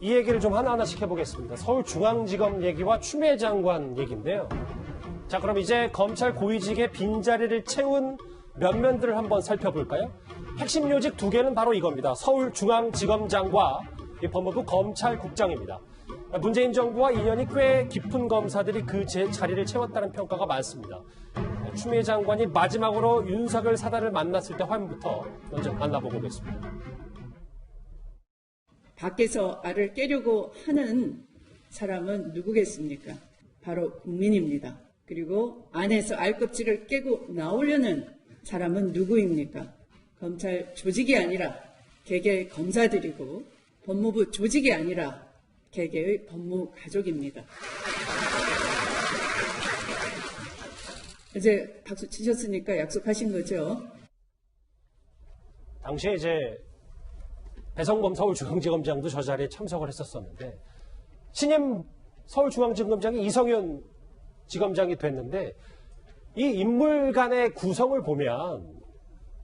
이 얘기를 좀 하나하나씩 해보겠습니다. 서울중앙지검 얘기와 추미애 장관 얘기인데요. 자, 그럼 이제 검찰 고위직의 빈자리를 채운 면면들을 한번 살펴볼까요? 핵심 요직 두 개는 바로 이겁니다. 서울중앙지검장과 법무부 검찰국장입니다. 문재인 정부와 인연이 꽤 깊은 검사들이 그 자리를 채웠다는 평가가 많습니다. 추미애 장관이 마지막으로 윤석열 사단을 만났을 때 화면부터 먼저 만나보고 오겠습니다. 밖에서 알을 깨려고 하는 사람은 누구겠습니까? 바로 국민입니다. 그리고 안에서 알껍질을 깨고 나오려는 사람은 누구입니까? 검찰 조직이 아니라 개개의 검사들이고 법무부 조직이 아니라 개개의 법무 가족입니다. 이제 박수 치셨으니까 약속하신 거죠? 당시에 이제 배성범 서울중앙지검장도 저 자리에 참석을 했었었는데 신임 서울중앙지검장이 이성윤 지검장이 됐는데 이 인물 간의 구성을 보면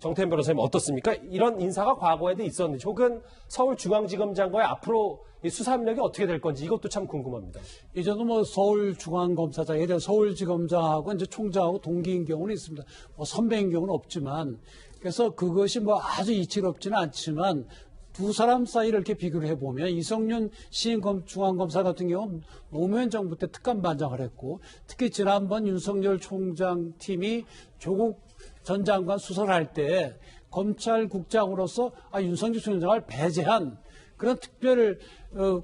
정태현 변호사님 어떻습니까? 이런 인사가 과거에도 있었는지 혹은 서울중앙지검장과의 앞으로 이 수사협력이 어떻게 될 건지 이것도 참 궁금합니다. 이전도 뭐 서울중앙검사장에 대한 서울지검장하고 이제 총장하고 동기인 경우는 있습니다. 뭐 선배인 경우는 없지만 그래서 그것이 뭐 아주 이치롭지는 않지만 두 사람 사이를 이렇게 비교를 해보면 이성윤 신임 중앙검사 같은 경우는 노무현 정부 때 특감반장을 했고 특히 지난번 윤석열 총장 팀이 조국 전 장관 수사를 할 때 검찰국장으로서 윤석열 총장을 배제한 그런 특별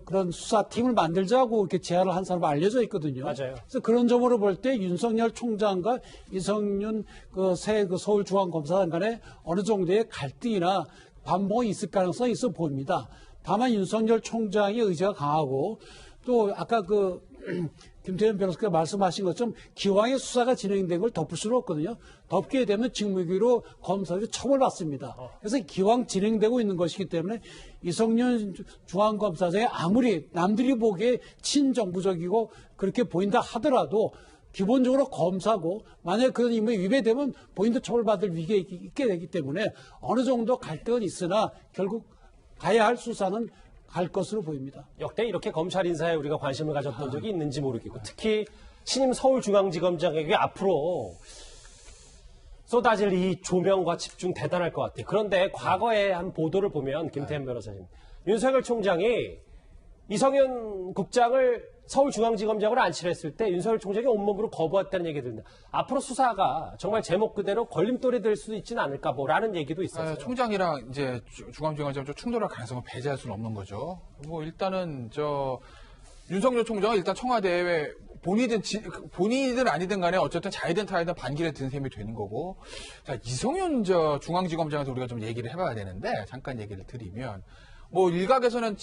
그런 수사팀을 만들자고 이렇게 제안을 한 사람으로 알려져 있거든요. 맞아요. 그래서 그런 점으로 볼 때 윤석열 총장과 이성윤 새 서울중앙검사장 간에 어느 정도의 갈등이나 반복이 있을 가능성이 있어 보입니다. 다만 윤석열 총장의 의지가 강하고 또 아까 김태현 변호사가 말씀하신 것처럼 기왕에 수사가 진행된 걸 덮을 수는 없거든요. 덮게 되면 직무유기로 검사들이 처벌받습니다. 그래서 기왕 진행되고 있는 것이기 때문에 이성윤 중앙검사장이 아무리 남들이 보기에 친정부적이고 그렇게 보인다 하더라도 기본적으로 검사고 만약에 그런 임무에 위배되면 본인도 처벌받을 위기에 있게 되기 때문에 어느 정도 갈등은 있으나 결국 가야 할 수사는 갈 것으로 보입니다. 역대 이렇게 검찰 인사에 우리가 관심을 가졌던 적이 있는지 모르겠고 특히 신임 서울중앙지검장에게 앞으로 쏟아질 이 조명과 집중 대단할 것 같아요. 그런데 과거에 한 보도를 보면 김태현 변호사님, 윤석열 총장이 이성윤 국장을 서울중앙지검장으로 안치를 했을 때 윤석열 총장이 온몸으로 거부했다는 얘기가 들립니다. 앞으로 수사가 정말 제목 그대로 걸림돌이 될 수도 있지는 않을까 뭐라는 얘기도 있었어요. 총장이랑 이제 중앙지검장 좀 충돌할 가능성을 배제할 수는 없는 거죠. 뭐 일단은 윤석열 총장은 일단 청와대에 본인이든 아니든 간에 어쨌든 자이든 타이든 반기를 든 셈이 되는 거고. 자, 이성윤 중앙지검장에서 우리가 좀 얘기를 해봐야 되는데 잠깐 얘기를 드리면 뭐 일각에서는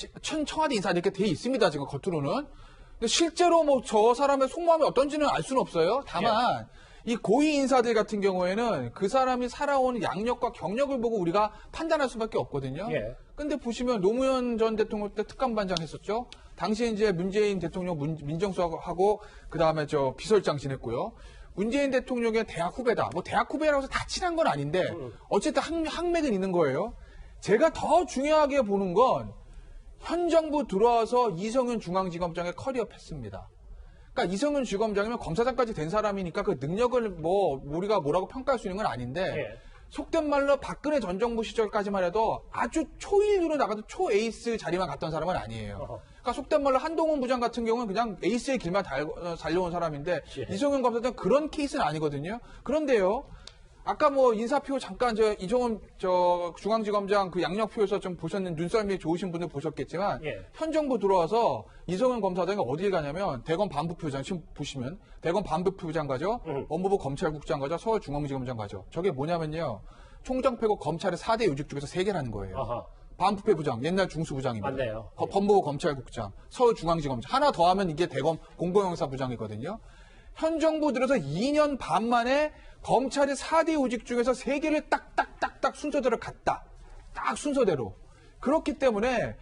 청와대 인사 이렇게 돼 있습니다. 지금 겉으로는. 근데 실제로 뭐 저 사람의 속마음이 어떤지는 알 수는 없어요. 다만 이 고위 인사들 같은 경우에는 그 사람이 살아온 양력과 경력을 보고 우리가 판단할 수밖에 없거든요. 근데 보시면 노무현 전 대통령 때 특감반장 했었죠. 당시에 이제 문재인 대통령 민정수석하고 그 다음에 비서실장 지냈고요. 문재인 대통령의 대학 후배다. 뭐 대학 후배라고 해서 다 친한 건 아닌데 어쨌든 학맥은 있는 거예요. 제가 더 중요하게 보는 건 현 정부 들어와서 이성윤 중앙지검장의 커리어 패스입니다. 그러니까 이성윤 지검장이면 검사장까지 된 사람이니까 그 능력을 뭐 우리가 뭐라고 평가할 수 있는 건 아닌데 속된 말로 박근혜 전 정부 시절까지만 해도 아주 초일류로 나가도 초에이스 자리만 갔던 사람은 아니에요. 그러니까 속된 말로 한동훈 부장 같은 경우는 그냥 에이스의 길만 달려온 사람인데 이성윤 검사장은 그런 케이스는 아니거든요. 그런데요. 아까 뭐 인사표 잠깐 이종훈 중앙지검장 그 양력표에서 좀 보셨는 눈썰미 좋으신 분들 보셨겠지만 현 정부 들어와서 이성윤 검사장이 어딜 가냐면 대검 반부표장 지금 보시면 대검 반부표장 가죠. 법무부 검찰국장 가죠. 서울중앙지검장 가죠. 저게 뭐냐면요. 총장 빼고 검찰의 4대 요직 중에서 3개라는 거예요. 반부패부장 옛날 중수부장입니다. 맞네요. 법무부 검찰국장 서울중앙지검장 하나 더하면 이게 대검 공공형사부장이거든요. 현 정부 들어서 2년 반 만에 검찰의 4대 요직 중에서 3개를 딱딱딱딱 순서대로 갔다. 딱 순서대로. 그렇기 때문에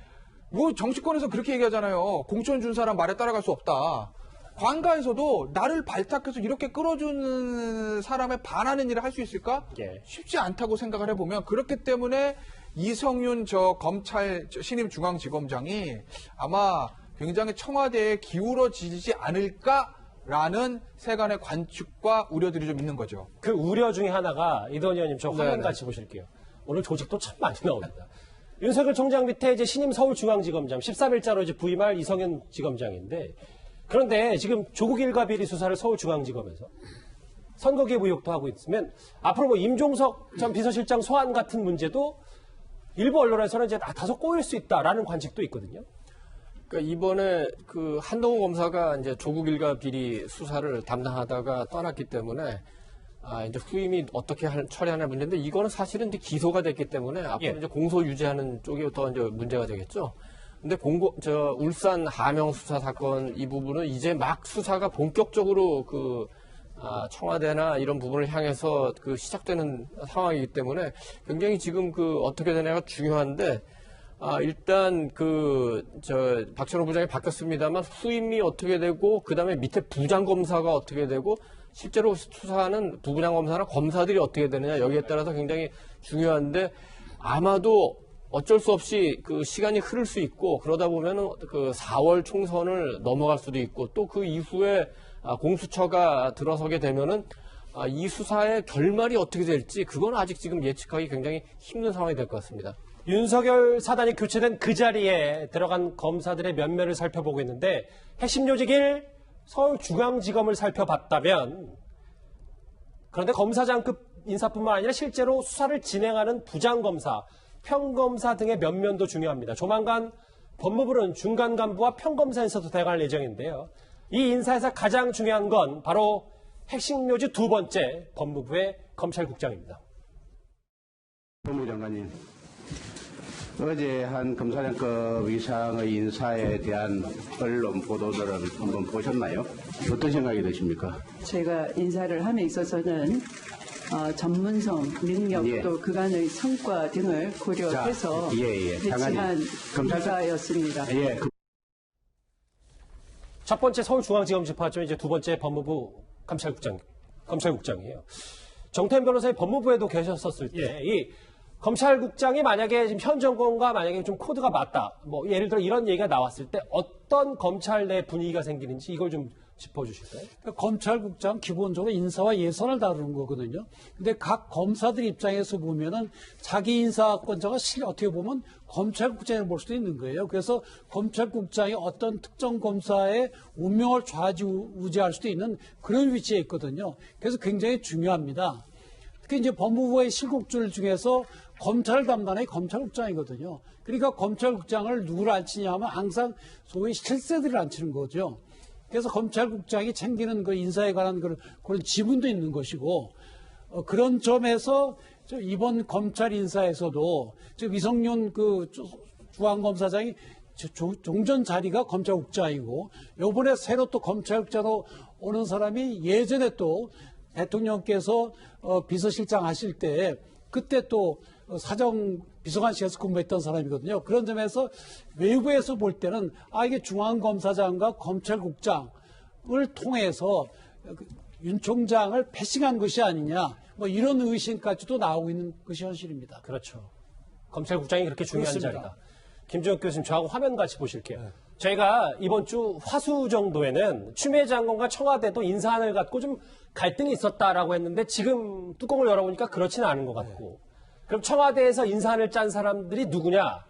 뭐 정치권에서 그렇게 얘기하잖아요. 공천 준 사람 말에 따라갈 수 없다. 관가에서도 나를 발탁해서 이렇게 끌어주는 사람에 반하는 일을 할 수 있을까? 쉽지 않다고 생각을 해보면 그렇기 때문에 이성윤 검찰 신임 중앙지검장이 아마 굉장히 청와대에 기울어지지 않을까라는 세간의 관측과 우려들이 좀 있는 거죠. 그 우려 중에 하나가 이동현 의원님 저 화면 네네. 같이 보실게요. 오늘 조직도 참 많이 나옵니다. 윤석열 총장 밑에 이제 신임 서울중앙지검장 13일자로 이제 부임할 이성윤 지검장인데 그런데 지금 조국 일가 비리 수사를 서울중앙지검에서 선거 개입 의혹도 하고 있으면 앞으로 뭐 임종석 전 비서실장 소환 같은 문제도 일부 언론에서는 이제 다소 꼬일 수 있다라는 관측도 있거든요. 그러니까 이번에 그 한동훈 검사가 이제 조국 일가 비리 수사를 담당하다가 떠났기 때문에 이제 후임이 어떻게 처리하는 문제인데 이거는 사실은 이제 기소가 됐기 때문에 앞으로 예. 이제 공소 유지하는 쪽이 더 이제 문제가 되겠죠. 근데 울산 하명 수사 사건 이 부분은 이제 막 수사가 본격적으로 청와대나 이런 부분을 향해서 시작되는 상황이기 때문에 굉장히 지금 어떻게 되냐가 중요한데 일단 박찬호 부장이 바뀌었습니다만 후임이 어떻게 되고 그다음에 밑에 부장검사가 어떻게 되고 실제로 수사하는 부부장검사나 검사들이 어떻게 되느냐 여기에 따라서 굉장히 중요한데 아마도 어쩔 수 없이 시간이 흐를 수 있고 그러다 보면은 4월 총선을 넘어갈 수도 있고 또 그 이후에 공수처가 들어서게 되면은 이 수사의 결말이 어떻게 될지 그건 아직 지금 예측하기 굉장히 힘든 상황이 될 것 같습니다. 윤석열 사단이 교체된 그 자리에 들어간 검사들의 면면을 살펴보고 있는데 핵심 요직 1 서울중앙지검을 살펴봤다면 그런데 검사장급 인사뿐만 아니라 실제로 수사를 진행하는 부장검사, 평검사 등의 면면도 중요합니다. 조만간 법무부는 중간 간부와 평검사 인사도 돼갈 예정인데요. 이 인사에서 가장 중요한 건 바로 핵심 요직 두 번째 법무부의 검찰국장입니다. 법무부 장관님, 어제 한 검사장급 이상의 인사에 대한 언론 보도들을 한번 보셨나요? 어떤 생각이 드십니까? 제가 인사를 함에 있어서는 전문성, 능력, 예. 또 그간의 성과 등을 고려해서 배치한 인사였습니다. 예. 첫 번째 서울중앙지검 짚었죠. 이제 두 번째 법무부 검찰국장이에요. 정태현 변호사의 법무부에도 계셨었을 때 이 검찰국장이 만약에 지금 현 정권과 만약에 좀 코드가 맞다. 뭐 예를 들어 이런 얘기가 나왔을 때 어떤 검찰 내 분위기가 생기는지 이걸 좀 짚어주실까요? 그러니까 검찰국장 기본적으로 인사와 예산을 다루는 거거든요. 근데 각 검사들 입장에서 보면은 자기 인사권자가 어떻게 보면 검찰국장을 볼 수도 있는 거예요. 그래서 검찰국장이 어떤 특정 검사의 운명을 좌지우지할 수도 있는 그런 위치에 있거든요. 그래서 굉장히 중요합니다. 특히 이제 법무부의 실국줄 중에서 검찰을 담당하는 검찰국장이거든요. 그러니까 검찰국장을 누구를 앉히냐 하면 항상 소위 실세들을 앉히는 거죠. 그래서 검찰국장이 챙기는 그 인사에 관한 그런 지분도 있는 것이고, 그런 점에서 이번 검찰 인사에서도 이성윤 중앙검사장이 종전 자리가 검찰국장이고, 요번에 새로 또 검찰국장으로 오는 사람이 예전에 또 대통령께서 비서실장 하실 때 그때 또 사정 비서관실에서 근무했던 사람이거든요. 그런 점에서 외부에서 볼 때는 이게 중앙검사장과 검찰국장을 통해서 윤 총장을 패싱한 것이 아니냐 뭐 이런 의심까지도 나오고 있는 것이 현실입니다. 그렇죠. 검찰국장이 그렇게 중요한 그렇습니다. 자리다. 김준혁 교수님 저하고 화면 같이 보실게요. 저희가 이번 주 화수 정도에는 추미애 장관과 청와대도 인사안을 갖고 좀 갈등이 있었다라고 했는데 지금 뚜껑을 열어보니까 그렇지는 않은 것 같고 그럼 청와대에서 인사안을 짠 사람들이 누구냐?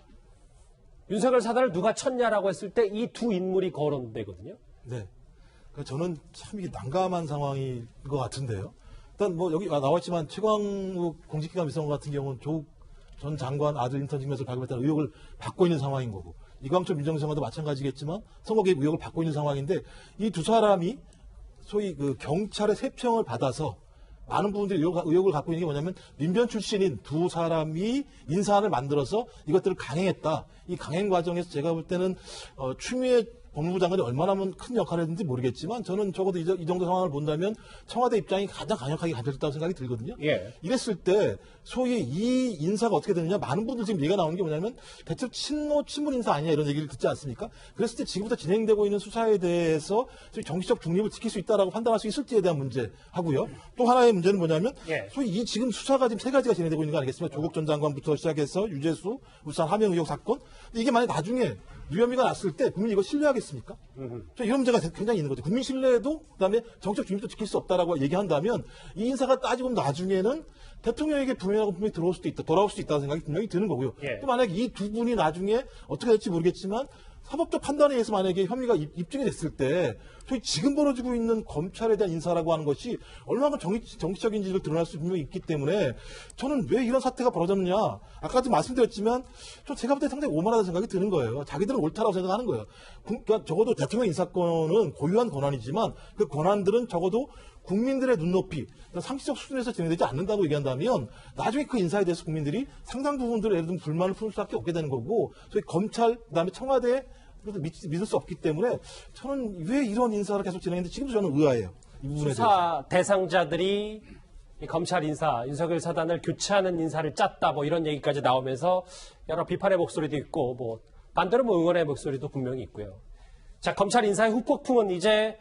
윤석열 사단을 누가 쳤냐라고 했을 때 이 두 인물이 거론되거든요. 네. 그러니까 저는 참 이게 난감한 상황인 것 같은데요. 일단 뭐 여기 나왔지만 최광욱 공직기관 비서관 같은 경우는 조국 전 장관 아들 인턴 직면서 발급했다는 의혹을 받고 있는 상황인 거고 이광철 민정수석과도 마찬가지겠지만 선거 개입 의혹을 받고 있는 상황인데 이 두 사람이 소위 경찰의 세평을 받아서 많은 부분들이 의혹을 갖고 있는 게 뭐냐면 민변 출신인 두 사람이 인사안을 만들어서 이것들을 강행했다. 이 강행 과정에서 제가 볼 때는 추미애 법무부 장관이 얼마나 큰 역할을 했는지 모르겠지만 저는 적어도 이 정도 상황을 본다면 청와대 입장이 가장 강력하게 가져졌다고 생각이 들거든요. 예. 이랬을 때 소위 이 인사가 어떻게 되느냐 많은 분들 지금 얘기가 나오는 게 뭐냐면 대체 친문 인사 아니냐 이런 얘기를 듣지 않습니까? 그랬을 때 지금부터 진행되고 있는 수사에 대해서 정치적 중립을 지킬 수 있다라고 판단할 수 있을지에 대한 문제 하고요. 또 하나의 문제는 뭐냐면 예. 소위 이 지금 수사가 지금 세 가지가 진행되고 있는 거 아니겠습니까? 조국 전 장관부터 시작해서 유재수, 울산 함영 의혹 사건. 이게 만약 나중에 무혐의가 났을 때 국민이 이거 신뢰하겠습니까? 저 이런 문제가 굉장히 있는 거죠. 국민 신뢰도 그다음에 정책 중립도 지킬 수 없다라고 얘기한다면 이 인사가 따지고 나중에는 대통령에게 분명하고 분명히 들어올 수도 있다, 돌아올 수도 있다는 생각이 분명히 드는 거고요. 예. 또 만약 이 두 분이 나중에 어떻게 될지 모르겠지만 사법적 판단에 의해서 만약에 혐의가 입증이 됐을 때 저희 지금 벌어지고 있는 검찰에 대한 인사라고 하는 것이 얼마나 정치적인 지를 드러날 수 분명히 있기 때문에 저는 왜 이런 사태가 벌어졌느냐. 아까도 말씀드렸지만 제가 볼 때 상당히 오만하다는 생각이 드는 거예요. 자기들은 옳다라고 생각하는 거예요. 그러니까 적어도 대통령 인사권은 고유한 권한이지만 그 권한들은 적어도 국민들의 눈높이, 상식적 수준에서 진행되지 않는다고 얘기한다면 나중에 그 인사에 대해서 국민들이 상당 부분들을 예를 들면 불만을 품을 수밖에 없게 되는 거고 저희 검찰, 그다음에 청와대에 믿을 수 없기 때문에 저는 왜 이런 인사를 계속 진행했는지 지금도 저는 의아해요. 이 부분에 대해서. 수사 대상자들이 이 검찰 인사, 윤석열 사단을 교체하는 인사를 짰다 뭐 이런 얘기까지 나오면서 여러 비판의 목소리도 있고 뭐 반대로 뭐 응원의 목소리도 분명히 있고요. 자, 검찰 인사의 후폭풍은 이제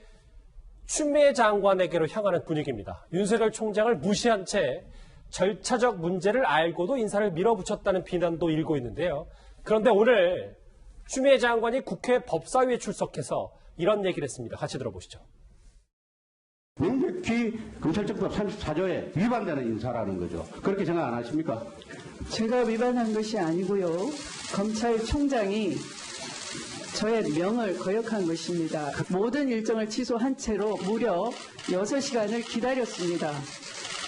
추미애 장관에게로 향하는 분위기입니다. 윤석열 총장을 무시한 채 절차적 문제를 알고도 인사를 밀어붙였다는 비난도 일고 있는데요. 그런데 오늘 추미애 장관이 국회 법사위에 출석해서 이런 얘기를 했습니다. 같이 들어보시죠. 명백히 검찰청법 34조에 위반되는 인사라는 거죠. 그렇게 생각 안 하십니까? 제가 위반한 것이 아니고요. 검찰총장이 저의 명을 거역한 것입니다. 모든 일정을 취소한 채로 무려 6시간을 기다렸습니다.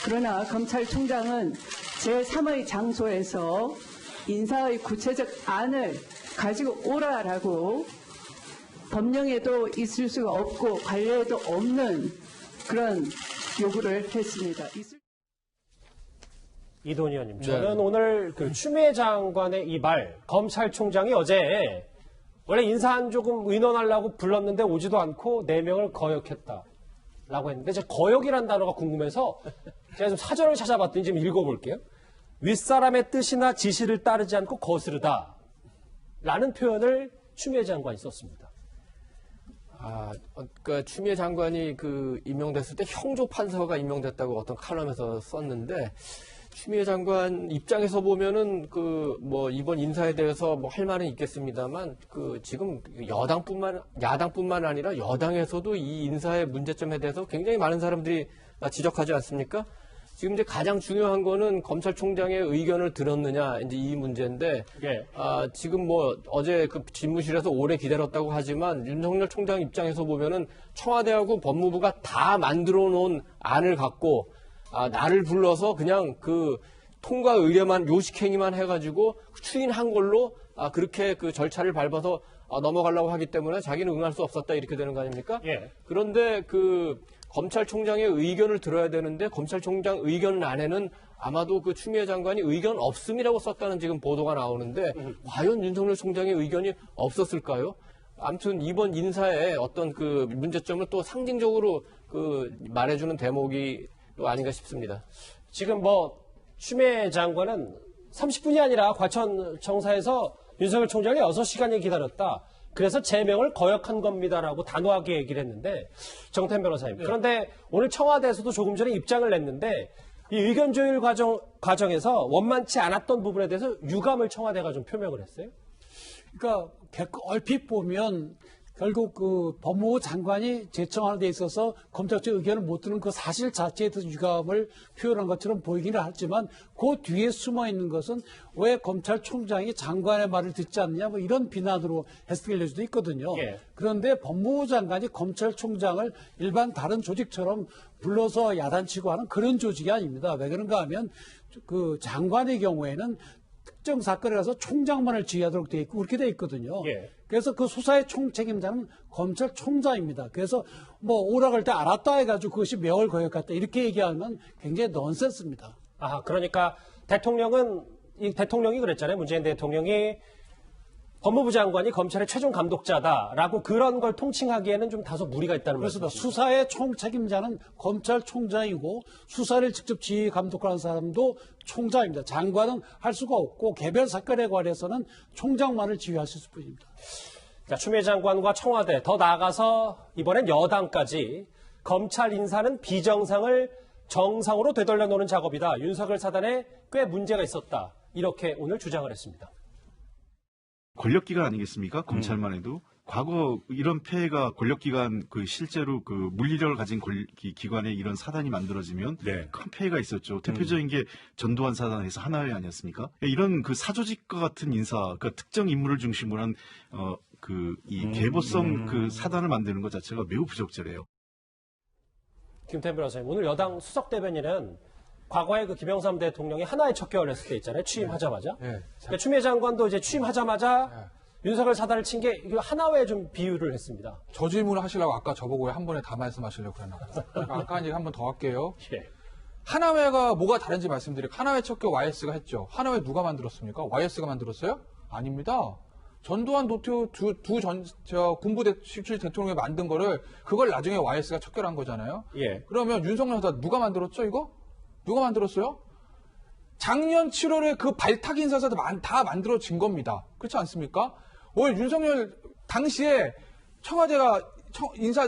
그러나 검찰총장은 제3의 장소에서 인사의 구체적 안을 가지고 오라라고 법령에도 있을 수가 없고 관례에도 없는 그런 요구를 했습니다. 이동희 의원님, 저는 오늘 그 추미애 장관의 이 말, 검찰총장이 어제 원래 인사 안 조금 의논하려고 불렀는데 오지도 않고 4명을 거역했다라고 했는데 제가 거역이란 단어가 궁금해서 제가 좀 사전을 찾아봤더니 좀 읽어볼게요. 윗사람의 뜻이나 지시를 따르지 않고 거스르다 라는 표현을 추미애 장관이 썼습니다. 그러니까 추미애 장관이 임명됐을 때 형조 판사가 임명됐다고 어떤 칼럼에서 썼는데 추미애 장관 입장에서 보면은 이번 인사에 대해서 할 말은 있겠습니다만 지금 야당뿐만 아니라 여당에서도 이 인사의 문제점에 대해서 굉장히 많은 사람들이 지적하지 않습니까? 지금 이제 가장 중요한 거는 검찰총장의 의견을 들었느냐 이제 이 문제인데 예. 지금 어제 집무실에서 오래 기다렸다고 하지만 윤석열 총장 입장에서 보면은 청와대하고 법무부가 다 만들어 놓은 안을 갖고 나를 불러서 그냥 통과 의뢰만 요식행위만 해가지고 추인한 걸로 그렇게 절차를 밟아서 넘어가려고 하기 때문에 자기는 응할 수 없었다 이렇게 되는 거 아닙니까? 예. 그런데 검찰총장의 의견을 들어야 되는데 검찰총장 의견 안에는 아마도 추미애 장관이 의견 없음이라고 썼다는 지금 보도가 나오는데 과연 윤석열 총장의 의견이 없었을까요? 아무튼 이번 인사에 어떤 문제점을 또 상징적으로 말해주는 대목이 또 아닌가 싶습니다. 지금 추미애 장관은 30분이 아니라 과천청사에서 윤석열 총장이 6시간이 기다렸다. 그래서 제명을 거역한 겁니다라고 단호하게 얘기를 했는데 정태현 변호사님. 그런데 오늘 청와대에서도 조금 전에 입장을 냈는데 이 의견 조율 과정에서 원만치 않았던 부분에 대해서 유감을 청와대가 좀 표명을 했어요. 그러니까 얼핏 보면 결국 법무부 장관이 제청하는 데 있어서 검찰 측 의견을 못 듣는 그 사실 자체에 대해서 유감을 표현한 것처럼 보이기는 하지만 그 뒤에 숨어 있는 것은 왜 검찰총장이 장관의 말을 듣지 않느냐 이런 비난으로 해석될 수도 있거든요. 예. 그런데 법무부 장관이 검찰총장을 일반 다른 조직처럼 불러서 야단치고 하는 그런 조직이 아닙니다. 왜 그런가 하면 장관의 경우에는 특정 사건에 가서 총장만을 지휘하도록 되어 있고 그렇게 되어 있거든요. 예. 그래서 수사의 총책임자는 검찰총장입니다. 그래서 오라갈 때 알았다 해가지고 그것이 명을 거역했다 이렇게 얘기하면 굉장히 넌센스입니다. 그러니까 대통령이 그랬잖아요. 문재인 대통령이 법무부 장관이 검찰의 최종 감독자다라고 그런 걸 통칭하기에는 좀 다소 무리가 있다는 그렇습니다. 말씀이시죠? 수사의 총책임자는 검찰총장이고 수사를 직접 지휘 감독하는 사람도 총장입니다. 장관은 할 수가 없고 개별 사건에 관해서는 총장만을 지휘할 수 있을 뿐입니다. 그러니까 추미애 장관과 청와대, 더 나아가서 이번엔 여당까지 검찰 인사는 비정상을 정상으로 되돌려 놓는 작업이다. 윤석열 사단에 꽤 문제가 있었다. 이렇게 오늘 주장을 했습니다. 권력기관 아니겠습니까? 검찰만 해도 과거 이런 폐해가 권력기관 실제로 물리력을 가진 기관에 이런 사단이 만들어지면 큰 폐해가 있었죠. 대표적인 게 전두환 사단에서 하나회 아니었습니까? 이런 사조직과 같은 인사, 특정 인물을 중심으로 한 이 계보성 사단을 만드는 것 자체가 매우 부적절해요. 김태현 변호사님, 오늘 여당 수석 대변인은 과거에 김영삼 대통령이 하나의 척결을 했을 때 있잖아요. 취임하자마자. 그러니까 추미애 장관도 이제 취임하자마자 윤석열 사단을 친 게 하나회에 좀 비유를 했습니다. 저 질문을 하시려고 아까 저보고 왜 한 번에 다 말씀하시려고 그랬나 봐요. 아까 한 얘기 한 번 더 할게요. 예. 하나회가 뭐가 다른지 말씀드릴게요. 하나회 척결 YS가 했죠. 하나회 누가 만들었습니까? YS가 만들었어요? 아닙니다. 전두환 노태우 군부 실질 대통령이 만든 거를 그걸 나중에 YS가 척결한 거잖아요. 예. 그러면 윤석열 사단 누가 만들었죠, 이거? 누가 만들었어요? 작년 7월에 그 발탁 인사사도 다 만들어진 겁니다. 그렇지 않습니까? 올 윤석열 당시에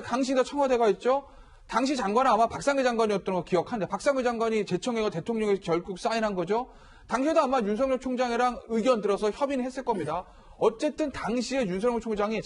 당시가 청와대가 있죠? 당시 장관은 아마 박상기 장관이었던 거 기억하는데 박상기 장관이 제청회가 대통령이 결국 사인한 거죠. 당시에도 아마 윤석열 총장이랑 의견 들어서 협의는 했을 겁니다. 어쨌든 당시에 윤석열 총장이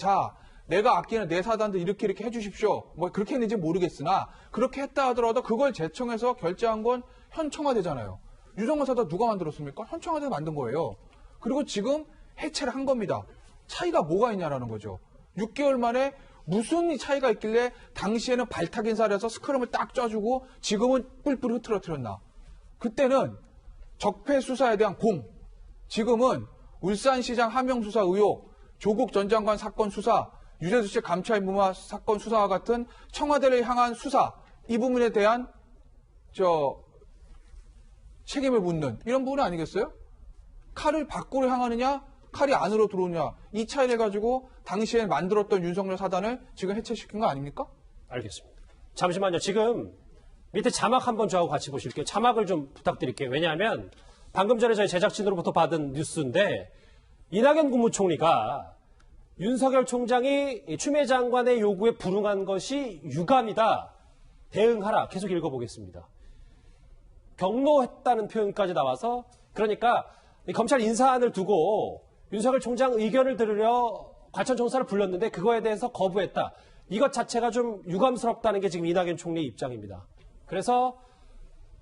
내가 아끼는 내 사단들 이렇게 해주십시오. 뭐 그렇게 했는지 모르겠으나 그렇게 했다 하더라도 그걸 제청해서 결재한 건 현 청와대잖아요. 윤석열 사단 누가 만들었습니까? 현 청와대가 만든 거예요. 그리고 지금 해체를 한 겁니다. 차이가 뭐가 있냐라는 거죠. 6개월 만에 무슨 차이가 있길래 당시에는 발탁 인사를 해서 스크럼을 딱 짜주고 지금은 뿔뿔이 흐트러뜨렸나. 그때는 적폐 수사에 대한 지금은 울산시장 하명수사 의혹, 조국 전 장관 사건 수사, 유재수 씨 감찰 무마 사건 수사와 같은 청와대를 향한 수사, 이 부분에 대한 책임을 묻는 이런 부분 아니겠어요? 칼을 밖으로 향하느냐, 칼이 안으로 들어오느냐, 이 차이를 가지고 당시에 만들었던 윤석열 사단을 지금 해체시킨 거 아닙니까? 알겠습니다. 잠시만요. 지금 밑에 자막 한번 저하고 같이 보실게요. 자막을 좀 부탁드릴게요. 왜냐하면 방금 전에 저희 제작진으로부터 받은 뉴스인데 이낙연 국무총리가 윤석열 총장이 추미애 장관의 요구에 불응한 것이 유감이다. 대응하라. 계속 읽어보겠습니다. 경로했다는 표현까지 나와서 그러니까 이 검찰 인사안을 두고 윤석열 총장 의견을 들으려 과천청사를 불렀는데 그거에 대해서 거부했다. 이것 자체가 좀 유감스럽다는 게 지금 이낙연 총리의 입장입니다. 그래서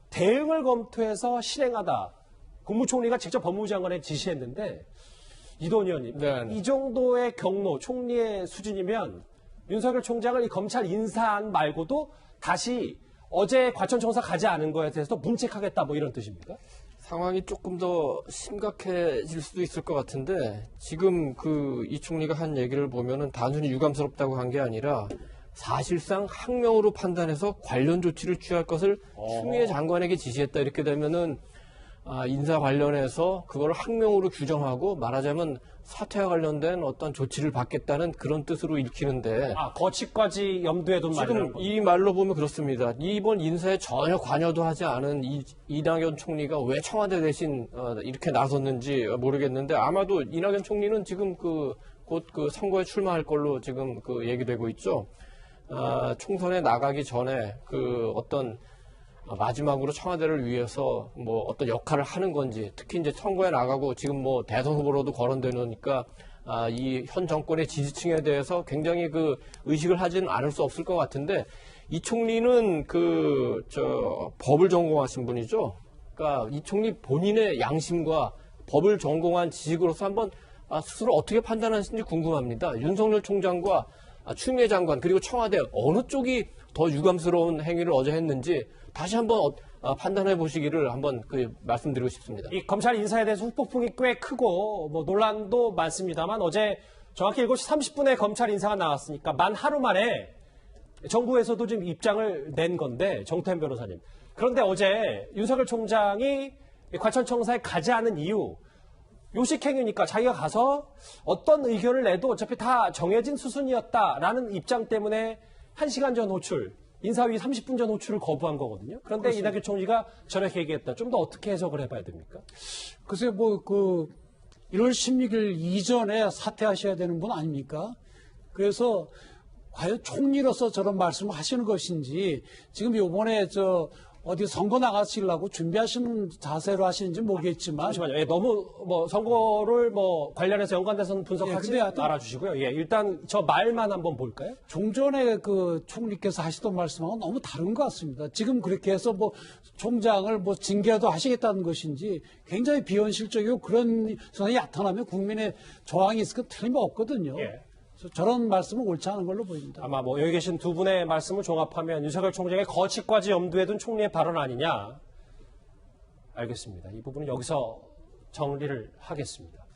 대응을 검토해서 실행하다. 국무총리가 직접 법무부 장관에 지시했는데 이도원 의원님, 네. 이 정도의 경로, 총리의 수준이면 윤석열 총장을 이 검찰 인사안 말고도 다시 어제 과천청사 가지 않은 거에 대해서도 문책하겠다 뭐 이런 뜻입니까? 상황이 조금 더 심각해질 수도 있을 것 같은데 지금 이 총리가 한 얘기를 보면은 단순히 유감스럽다고 한 게 아니라 사실상 항명으로 판단해서 관련 조치를 취할 것을 추미애 장관에게 지시했다 이렇게 되면은 인사 관련해서 그걸 항명으로 규정하고 말하자면 사퇴와 관련된 어떤 조치를 받겠다는 그런 뜻으로 읽히는데 거치까지 염두에 둔 지금 말이라는 이 말로 보면 그렇습니다. 이번 인사에 전혀 관여도 하지 않은 이낙연 총리가 왜 청와대 대신 이렇게 나섰는지 모르겠는데 아마도 이낙연 총리는 지금 곧 선거에 출마할 걸로 지금 얘기되고 있죠. 총선에 나가기 전에 어떤 마지막으로 청와대를 위해서 뭐 어떤 역할을 하는 건지 특히 이제 선거에 나가고 지금 뭐 대선 후보로도 거론되니까 이 현 정권의 지지층에 대해서 굉장히 의식을 하지는 않을 수 없을 것 같은데 이 총리는 법을 전공하신 분이죠. 그러니까 이 총리 본인의 양심과 법을 전공한 지식으로서 한번 스스로 어떻게 판단하시는지 궁금합니다. 윤석열 총장과 추미애 장관 그리고 청와대 어느 쪽이 더 유감스러운 행위를 어제 했는지 다시 한번 판단해 보시기를 한번 말씀드리고 싶습니다. 이 검찰 인사에 대해서 후폭풍이 꽤 크고 뭐 논란도 많습니다만 어제 정확히 7시 30분에 검찰 인사가 나왔으니까 만 하루 만에 정부에서도 지금 입장을 낸 건데 정태현 변호사님. 그런데 어제 윤석열 총장이 과천청사에 가지 않은 이유 요식행위니까 자기가 가서 어떤 의견을 내도 어차피 다 정해진 수순이었다라는 입장 때문에 1시간 전 호출, 인사위 30분 전 호출을 거부한 거거든요. 그런데 그렇습니다. 이낙연 총리가 저렇게 얘기했다. 좀 더 어떻게 해석을 해봐야 됩니까? 글쎄, 1월 16일 이전에 사퇴하셔야 되는 분 아닙니까? 그래서 과연 총리로서 저런 말씀을 하시는 것인지 지금 요번에 어디 선거 나가시려고 준비하시는 자세로 하시는지 모르겠지만. 잠시만요. 예, 너무 선거를 관련해서 연관돼서는 분석하지 예, 근데 말아주시고요. 예, 일단 저 말만 한번 볼까요? 종전에 총리께서 하시던 말씀하고 너무 다른 것 같습니다. 지금 그렇게 해서 총장을 징계도 하시겠다는 것인지 굉장히 비현실적이고 그런 선이 나타나면 국민의 저항이 있을 건 틀림없거든요. 예. 그래서 저런 말씀은 옳지 않은 걸로 보입니다. 아마 여기 계신 두 분의 말씀을 종합하면 윤석열 총장의 거취까지 염두에 둔 총리의 발언 아니냐. 알겠습니다. 이 부분은 여기서 정리를 하겠습니다.